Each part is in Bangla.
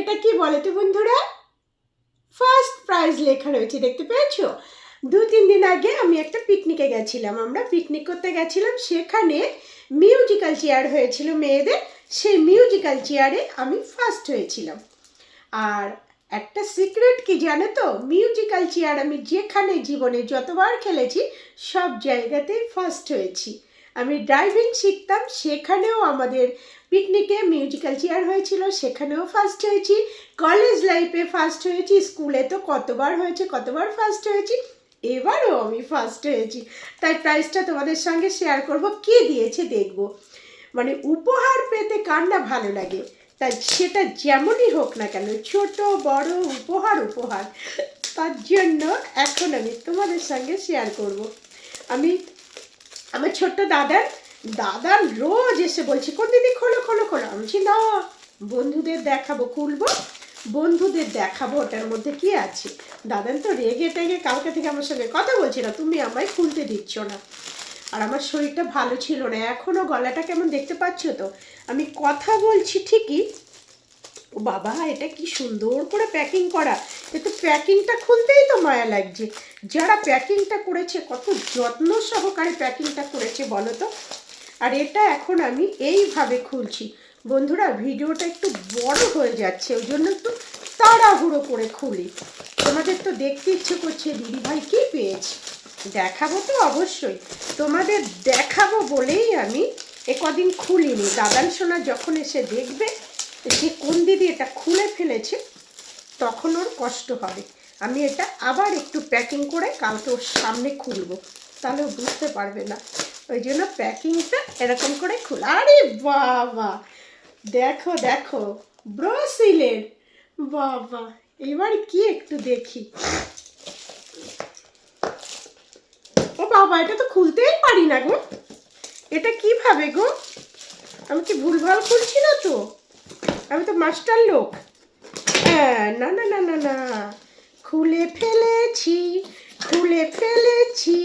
এটা কি বলে তো বন্ধুরা? ফার্স্ট প্রাইজ লেখা রয়েছে, দেখতে পেয়েছো? 2-3 দিন আগে আমি একটা পিকনিকে গেছিলাম, আমরা পিকনিক করতে গেছিলাম, সেখানে মিউজিক্যাল চেয়ার হয়েছিল মেয়েদের, সেই মিউজিক্যাল চেয়ারে আমি ফার্স্ট হয়েছিলাম। আর একটা সিক্রেট কি জানো তো? মিউজিক্যাল চেয়ার আমি যেখানে জীবনে যতবার খেলেছি সব জায়গাতেই ফার্স্ট হয়েছি। আমি ড্রাইভিং শিখতাম, সেখানেও আমাদের পিকনিকে মিউজিক্যাল চেয়ার হয়েছিল, সেখানেও ফার্স্ট হয়েছি। কলেজ লাইফে ফার্স্ট হয়েছি, স্কুলে তো কতবার হয়েছে, কতবার ফার্স্ট হয়েছি, এবারও আমি ফার্স্ট হয়েছি। তাই প্রাইজটা তোমাদের সঙ্গে শেয়ার করব। কি দিয়েছে দেখব, মানে উপহার পেতে কার না ভালো লাগে, তাই সেটা যেমনই হোক না কেন, ছোট বড় উপহার উপহার, তার জন্য এখন আমি তোমাদের সঙ্গে শেয়ার করব। আমি আমার ছোট্ট দাদার রোজ এসে বলছি, কোন দিদি খোলো খোলো খোলো, আমি বলছি না, বন্ধুদের দেখাবো, খুলবো, বন্ধুদের দেখাবো ওটার মধ্যে কি আছে। দাদান তো রেগে টেগে কালকে থেকে আমার সঙ্গে কথা বলছি না, তুমি আমায় খুলতে দিচ্ছ না। আর আমার শরীরটা ভালো ছিল না, এখনও গলাটা কেমন দেখতে পাচ্ছ তো, আমি কথা বলছি ঠিকই। ও বাবা, এটা কি সুন্দর করে প্যাকিং করা, কিন্তু প্যাকিংটা খুলতেই তো মায়া লাগছে। যারা প্যাকিংটা করেছে কত যত্ন সহকারে প্যাকিংটা করেছে বলো তো। আর এটা এখন আমি এইভাবে খুলছি বন্ধুরা, ভিডিওটা একটু বড় হয়ে যাচ্ছে, ওই জন্য একটু তাড়াহুড়ো করে খুলি। তোমাদের তো দেখতে ইচ্ছে করছে দিদিভাই কি পেয়েছি, দেখাবো তো অবশ্যই, তোমাদের দেখাবো বলেই আমি কদিন খুলিনি। দাদান সোনা যখন এসে দেখবে যে কোন দিদি এটা খুলে ফেলেছে, তখন ওর কষ্ট হবে। আমি এটা আবার একটু প্যাকিং করে কালকে ওর সামনে খুলবো, তাহলে ও বুঝতে পারবে না, ওই জন্য প্যাকিংটা এরকম করে খুল। আরে বাবা, দেখো দেখো, ব্রাজিলের, বাবা এবার কি একটু দেখি। ও বাবা, এটা তো খুলতেই পারি না গো, এটা কিভাবে গো? আমি কি ভুলভাল খুলছি না তো? আমি তো মাস্টার লোক। হ্যাঁ, না না না না না, খুলে ফেলেছি, খুলে ফেলেছি।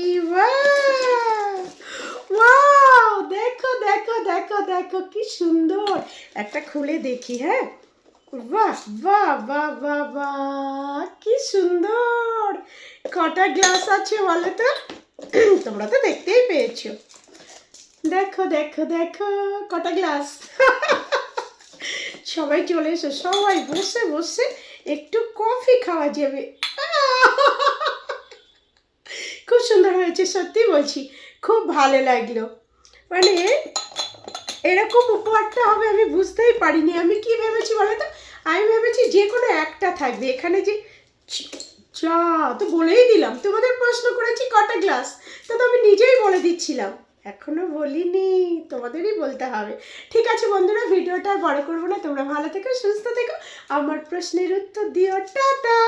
ওয়াও, দেখো দেখো দেখো দেখো কি সুন্দর, একটা খুলে দেখি। হ্যাঁ, বাহ বাহ বাহ বাহ বাহ, কি সুন্দর। কটা গ্লাস আছে বলো তো? তোমরা তো দেখতেই পেয়েছো, দেখো দেখো দেখো কটা গ্লাস। সবাই চলে এসো, সবাই বসে বসে একটু কফি খাওয়া যাবে। খুব সুন্দর হয়েছে, সত্যি বলছি, খুব ভালো লাগলো। মানে এরকম উপহারটা হবে আমি বুঝতেই পারিনি। আমি কি ভেবেছি বলো তো? আমি ভেবেছি যে কোনো একটা থাকবে এখানে, যে চা তো বলেই দিলাম, তোমাদের প্রশ্ন করেছি কটা গ্লাস, তো আমি নিজেই বলে দিচ্ছিলাম, এখনো বলিনি, তোমাদেরই বলতে হবে। ঠিক আছে বন্ধুরা, ভিডিওটা আর বড় করবো না, তোমরা ভালো থেকো, সুস্থ থেকো, আমার প্রশ্নের উত্তর দিও, টাটা।